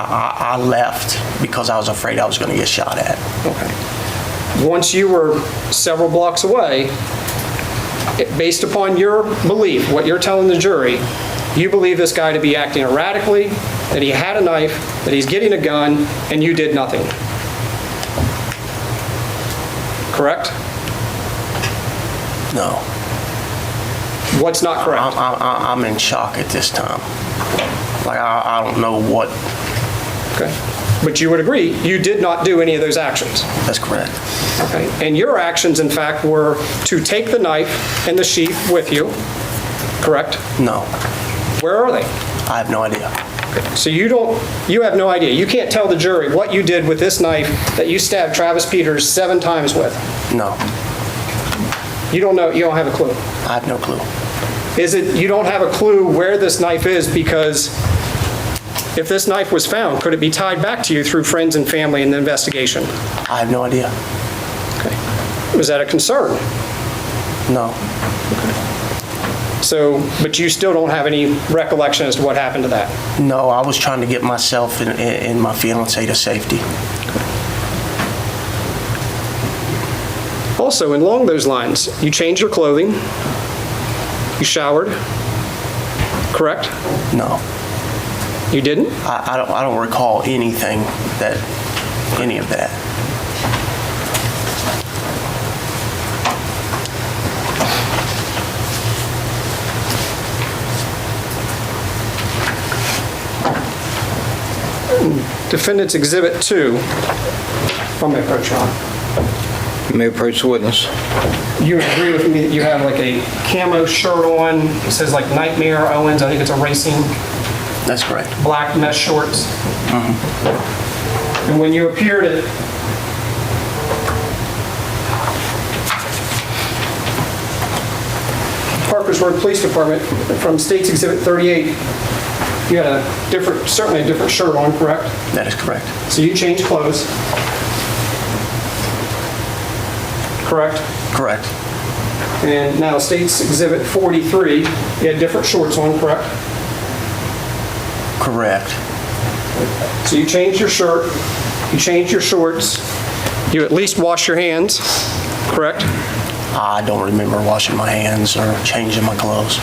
I left because I was afraid I was going to get shot at. Okay. Once you were several blocks away, based upon your belief, what you're telling the jury, you believe this guy to be acting erratically, that he had a knife, that he's getting a gun, and you did nothing. Correct? No. What's not correct? I'm in shock at this time. Like, I don't know what. Okay. But you would agree, you did not do any of those actions. That's correct. Okay. And your actions, in fact, were to take the knife and the sheath with you. Correct? No. Where are they? I have no idea. So you have no idea. You can't tell the jury what you did with this knife that you stabbed Travis Peters 7 times with. No. You don't know, you don't have a clue. I have no clue. Is it you don't have a clue where this knife is because if this knife was found, could it be tied back to you through friends and family in the investigation? I have no idea. Okay. Was that a concern? No. So, but you still don't have any recollection as to what happened to that? No, I was trying to get myself and my fiancée to safety. Also, along those lines, you changed your clothing, you showered, correct? No. You didn't? I don't recall any of that. Defendant's Exhibit 2. If I may approach, Ron. You may approach the witness. You agree with me that you have like a camo shirt on, it says like Nightmare Owens, I think it's a racing, That's correct. black mesh shorts. And when you appeared at Parkersburg Police Department from State's Exhibit 38, you had a different, certainly a different shirt on, correct? That is correct. So you changed clothes, correct? Correct. And now State's Exhibit 43, you had different shorts on, correct? Correct. So you changed your shirt, you changed your shorts, you at least wash your hands, correct? I don't remember washing my hands or changing my clothes.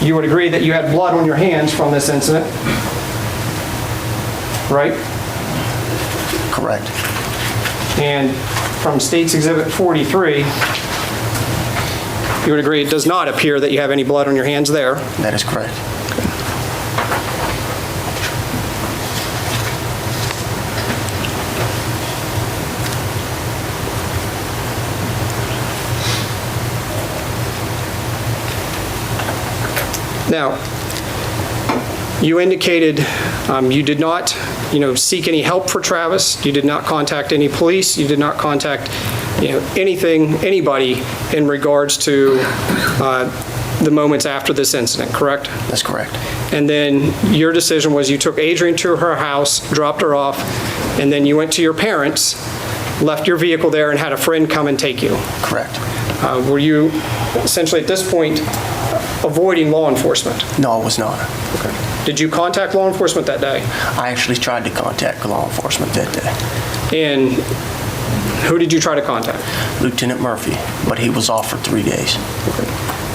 You would agree that you had blood on your hands from this incident, right? Correct. And from State's Exhibit 43, you would agree it does not appear that you have any blood on your hands there. That is correct. Now, you indicated you did not, seek any help for Travis. You did not contact any police. You did not contact, anybody in regards to the moments after this incident, correct? That's correct. And then your decision was you took Adrian to her house, dropped her off, and then you went to your parents, left your vehicle there, and had a friend come and take you. Correct. Were you essentially at this point avoiding law enforcement? No, I was not. Okay. Did you contact law enforcement that day? I actually tried to contact law enforcement that day. And who did you try to contact? Lieutenant Murphy, but he was off for 3 days.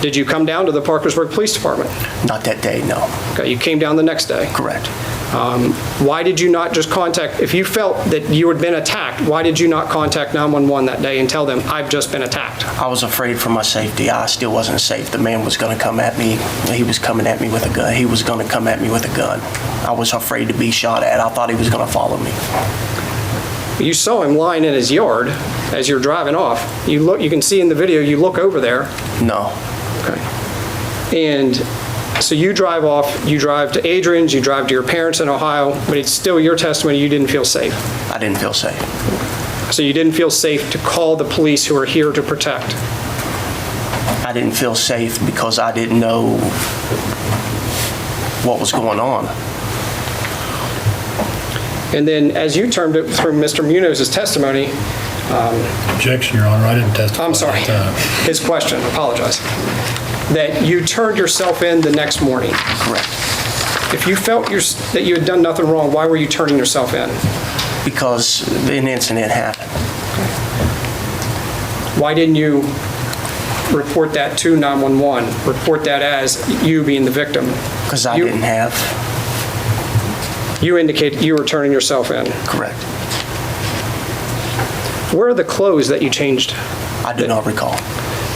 Did you come down to the Parkersburg Police Department? Not that day, no. Okay, you came down the next day. Correct. Why did you not just contact, if you felt that you had been attacked, why did you not contact 911 that day and tell them, I've just been attacked? I was afraid for my safety. I still wasn't safe. The man was going to come at me. He was coming at me with a gun. He was going to come at me with a gun. I was afraid to be shot at. I thought he was going to follow me. You saw him lying in his yard as you're driving off. You can see in the video, you look over there. No. Okay. And so you drive off, you drive to Adrian's, you drive to your parents in Ohio, but it's still your testimony you didn't feel safe. I didn't feel safe. So you didn't feel safe to call the police who are here to protect. I didn't feel safe because I didn't know what was going on. And then as you termed it through Mr. Munoz's testimony, Objection, Your Honor, I didn't testify. I'm sorry, at the time. his question, apologize, that you turned yourself in the next morning. Correct. If you felt that you had done nothing wrong, why were you turning yourself in? Because an incident happened. Why didn't you report that to 911, report that as you being the victim? Because I didn't have. You indicated you were turning yourself in. Correct. Where are the clothes that you changed? I do not recall.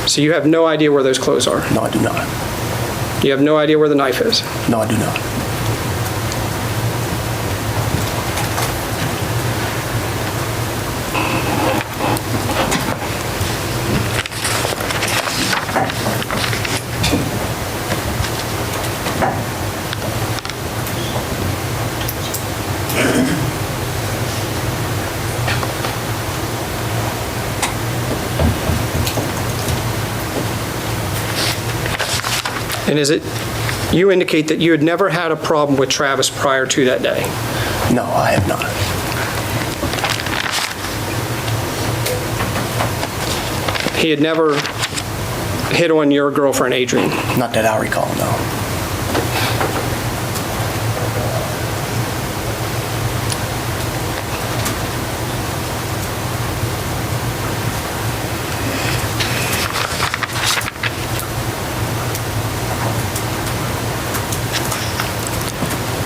So you have no idea where those clothes are? No, I do not. You have no idea where the knife is? No, I do not. And you indicate that you had never had a problem with Travis prior to that day? No, I have not. He had never hit on your girlfriend, Adrian? Not that I recall, no.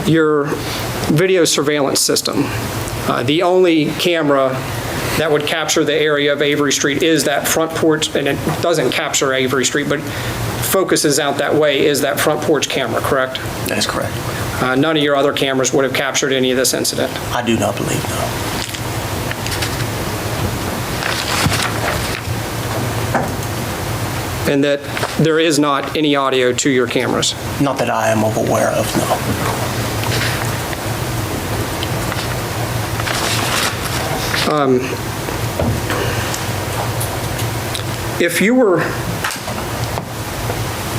Your video surveillance system, the only camera that would capture the area of Avery Street is that front porch, and it doesn't capture Avery Street, but focuses out that way, is that front porch camera, correct? That is correct. None of your other cameras would have captured any of this incident? I do not believe, no. And that there is not any audio to your cameras? Not that I am aware of, no. If you were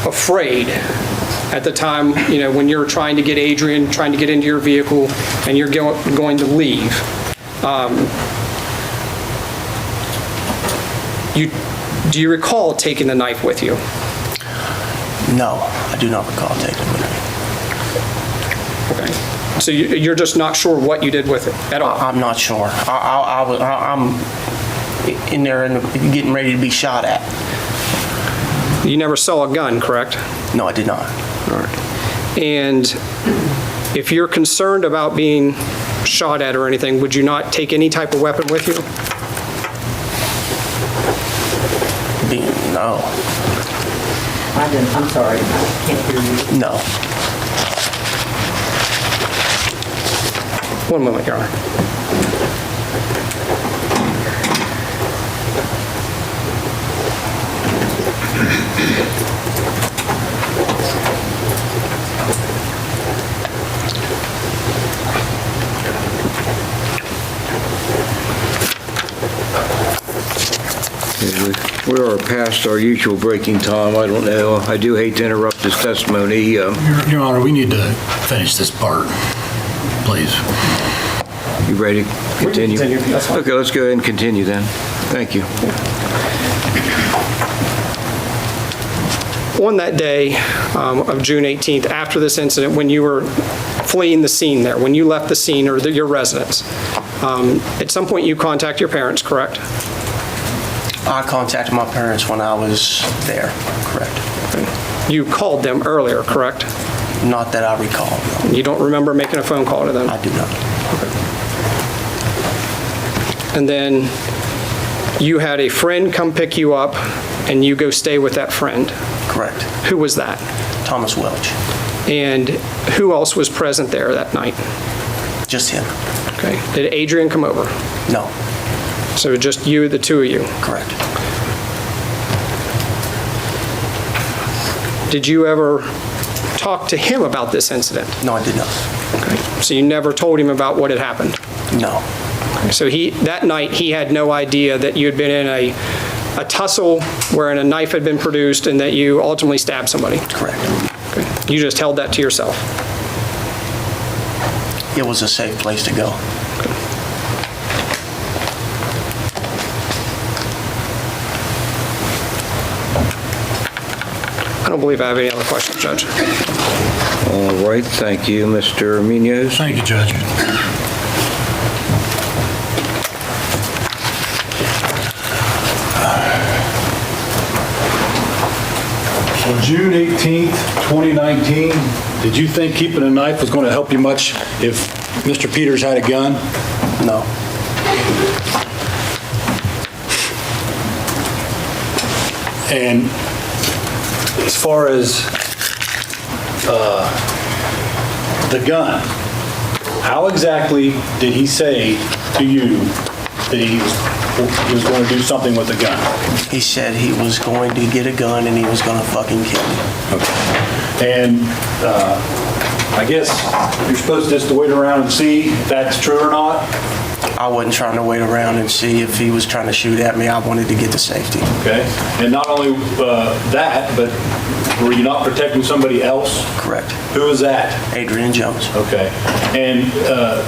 afraid at the time, when you're trying to get Adrian, trying to get into your vehicle, and you're going to leave, do you recall taking the knife with you? No, I do not recall taking it with me. Okay. So you're just not sure what you did with it at all? I'm not sure. I'm in there and getting ready to be shot at. You never saw a gun, correct? No, I did not. All right. And if you're concerned about being shot at or anything, would you not take any type of weapon with you? No. I'm sorry, I can't hear you. No. One moment, Your Honor. We are past our usual breaking time. I don't know. I do hate to interrupt this testimony. Your Honor, we need to finish this part, please. You ready to continue? continue, that's fine. Okay, let's go ahead and continue then. Thank you. On that day of June 18th, after this incident, when you were fleeing the scene there, when you left the scene or your residence, at some point you contact your parents, correct? I contacted my parents when I was there, correct? You called them earlier, correct? Not that I recall, no. You don't remember making a phone call to them? I do not. And then you had a friend come pick you up and you go stay with that friend. Correct. Who was that? Thomas Welch. And who else was present there that night? Just him. Okay. Did Adrian come over? No, So just you, the two of you. correct. Did you ever talk to him about this incident? No, I did not. Okay. So you never told him about what had happened? No, So that night, he had no idea that you had been in a tussle wherein a knife had been produced and that you ultimately stabbed somebody? correct. Okay. You just held that to yourself? It was a safe place to go. I don't believe I have any other questions, Judge. All right, thank you, Mr. Munoz. Thank you, Judge. On June 18th, 2019, did you think keeping a knife was going to help you much if Mr. Peters had a gun? No, And as far as the gun, how exactly did he say to you that he was going to do something with the gun? he said he was going to get a gun and he was going to fucking kill me. And I guess you're supposed just to wait around and see if that's true or not? I wasn't trying to wait around and see if he was trying to shoot at me. I wanted to get to safety. Okay? And not only that, but were you not protecting somebody else? Correct. Who was that? Adrian Jones. Okay. And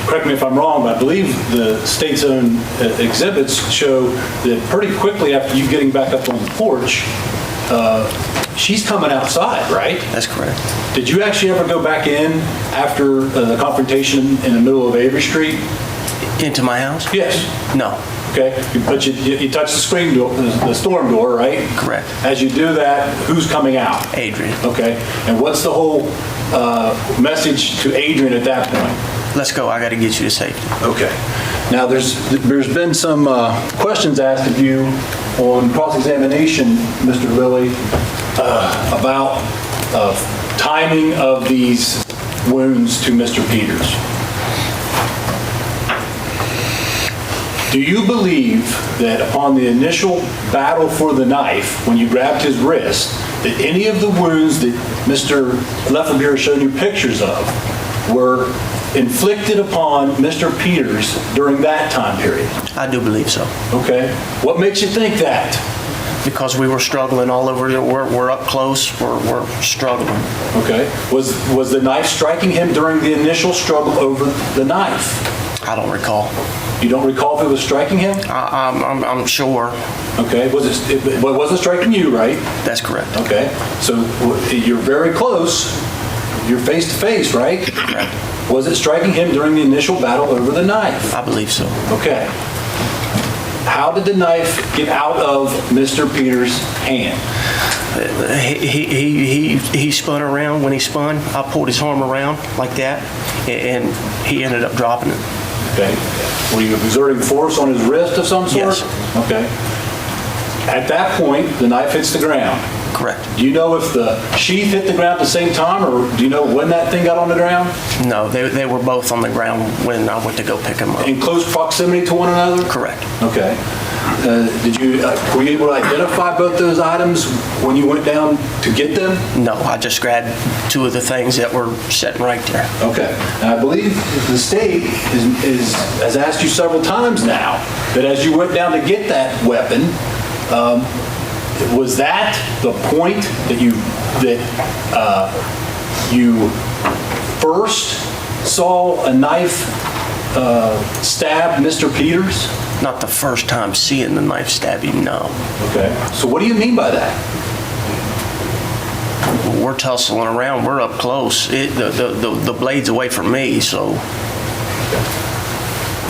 correct me if I'm wrong, but I believe the state's own exhibits show that pretty quickly after you getting back up on the porch, she's coming outside, right? That's correct. Did you actually ever go back in after the confrontation in the middle of Avery Street? Into my house? Yes. No. Okay, but you touch the screen door, the storm door, right? Correct. As you do that, who's coming out? Adrian. Okay, and what's the whole message to Adrian at that point? Let's go. I got to get you to safety. Okay. Now, there's been some questions asked of you on cross-examination, Mr. Lilly, about timing of these wounds to Mr. Peters. Do you believe that upon the initial battle for the knife, when you grabbed his wrist, that any of the wounds that Mr. Lefferbeer showed you pictures of were inflicted upon Mr. Peters during that time period? I do believe so. Okay. What makes you think that? Because we were struggling all over. We're up close. We're struggling. Okay. Was the knife striking him during the initial struggle over the knife? I don't recall. You don't recall if it was striking him? I'm sure. Okay. It wasn't striking you, right? That's correct. Okay. So you're very close. You're face to face, right? Correct. Was it striking him during the initial battle over the knife? I believe so. Okay. How did the knife get out of Mr. Peters' hand? He spun around. When he spun, I pulled his arm around like that, and he ended up dropping it. Okay. Were you exerting force on his wrist of some sort? Yes. Okay. At that point, the knife hits the ground. Correct. Do you know if the sheath hit the ground at the same time, or do you know when that thing got on the ground? No, they were both on the ground when I went to go pick them up. In close proximity to one another? Correct. Okay. Were you able to identify both those items when you went down to get them? No, I just grabbed two of the things that were sitting right there. Okay. And I believe the state has asked you several times now that as you went down to get that weapon, Was that the point that you first saw a knife stab Mr. Peters? Not the first time seeing the knife stab him, no. Okay. So what do you mean by that? We're tussling around, we're up close. The blade's away from me, so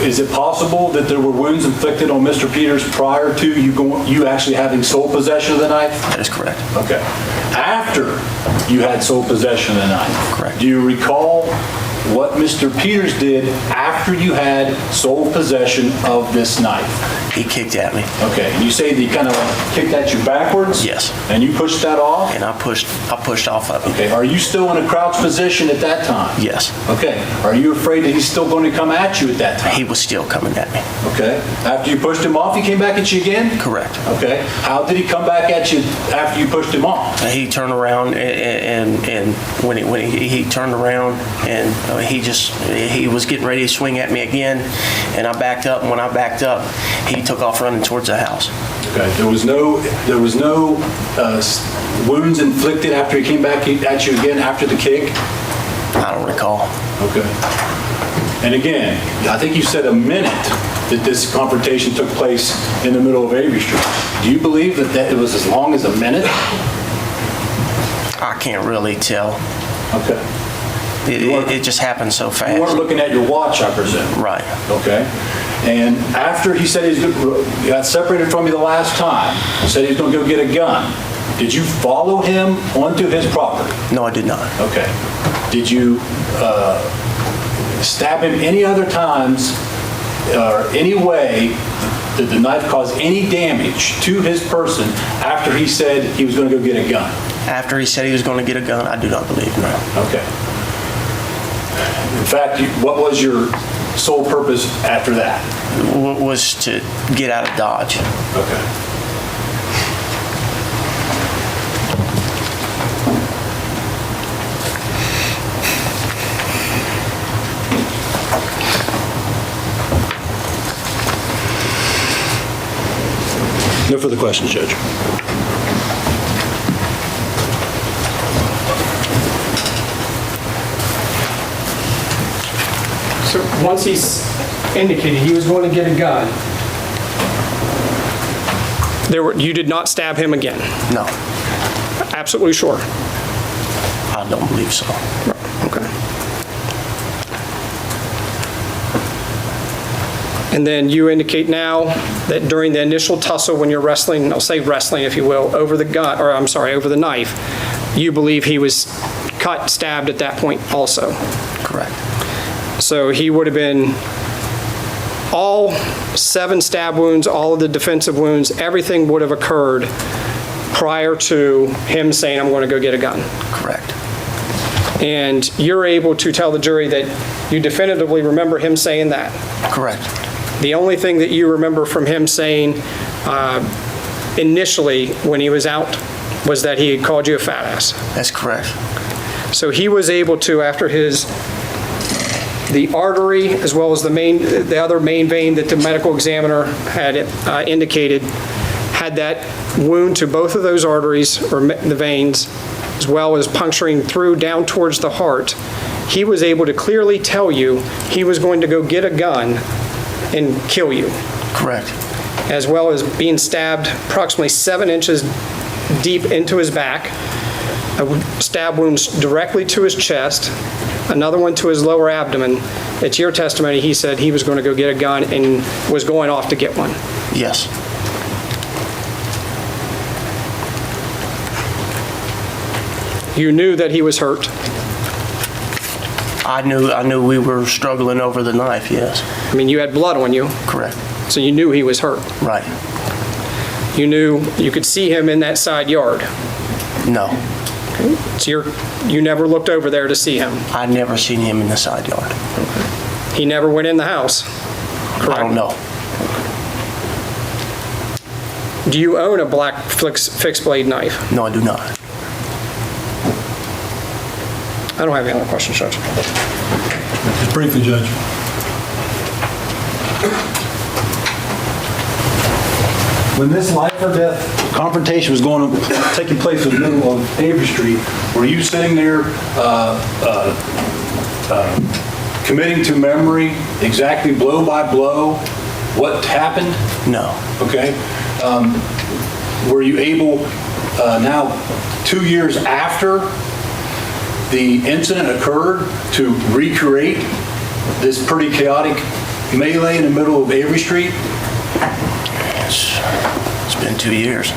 Is it possible that there were wounds inflicted on Mr. Peters prior to you actually having sole possession of the knife? that is correct. Okay. After you had sole possession of the knife? Correct. Do you recall what Mr. Peters did after you had sole possession of this knife? He kicked at me, Okay, and you say that he kind of kicked at you backwards? Yes. And you pushed that off? and I pushed off of him. Okay, are you still in a crouched position at that time? Yes, Okay, are you afraid that he's still going to come at you at that time? he was still coming at me. Okay, after you pushed him off, he came back at you again? Correct. Okay, how did he come back at you after you pushed him off? He turned around and when he turned around and he was getting ready to swing at me again, and I backed up, and when I backed up, he took off running towards the house. Okay, there was no wounds inflicted after he came back at you again after the kick? I don't recall. Okay. And again, I think you said a minute that this confrontation took place in the middle of Avery Street. Do you believe that it was as long as a minute? I can't really tell. Okay. It just happened so fast. You weren't looking at your watch, I presume? Right. Okay. And after he said he got separated from you the last time, said he was going to go get a gun, did you follow him onto his property? No, I did not. Okay. Did you stab him any other times or any way? Did the knife cause any damage to his person after he said he was going to go get a gun? After he said he was going to get a gun, I do not believe, no. Okay. In fact, what was your sole purpose after that? Was to get out of Dodge. Okay. No further questions, Judge. So once he's indicated he was going to get a gun, you did not stab him again? No, Absolutely sure? I don't believe so. Okay. And then you indicate now that during the initial tussle when you're wrestling, I'll say wrestling if you will, over the gun, or I'm sorry, over the knife, you believe he was stabbed at that point also? Correct. So he would have been all 7 stab wounds, all of the defensive wounds, everything would have occurred prior to him saying, I'm going to go get a gun. Correct. And you're able to tell the jury that you definitively remember him saying that. Correct. The only thing that you remember from him saying initially when he was out was that he had called you a fat ass. That's correct. So he was able to, after the artery as well as the other main vein that the medical examiner had indicated had that wound to both of those arteries or the veins, as well as puncturing through down towards the heart. He was able to clearly tell you he was going to go get a gun and kill you, Correct. as well as being stabbed approximately 7 inches deep into his back, stab wounds directly to his chest, another one to his lower abdomen. It's your testimony he said he was going to go get a gun and was going off to get one. Yes. You knew that he was hurt. I knew we were struggling over the knife, yes. I mean, you had blood on you, Correct. so you knew he was hurt. Right. You knew you could see him in that side yard. No, So you never looked over there to see him. I never seen him in the side yard. He never went in the house. I don't know. Do you own a black fixed blade knife? No, I do not. I don't have any other questions, Judge. Just briefly, Judge. When this life or death confrontation was taking place in the middle of Avery Street, were you sitting there committing to memory exactly blow by blow what happened? No. Okay. Were you able, now 2 years after the incident occurred, to recreate this pretty chaotic melee in the middle of Avery Street? It's been 2 years.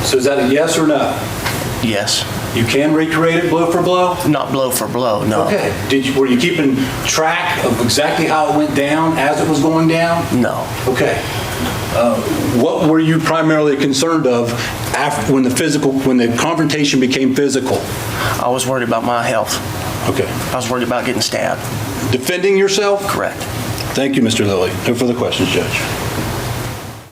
So is that a yes or no? Yes. You can recreate it blow for blow? Not blow for blow, no. Okay. Were you keeping track of exactly how it went down as it was going down? No. Okay. What were you primarily concerned of after, when the confrontation became physical? I was worried about my health. Okay. I was worried about getting stabbed. Defending yourself? Correct. Thank you, Mr. Lilly. No further questions, Judge.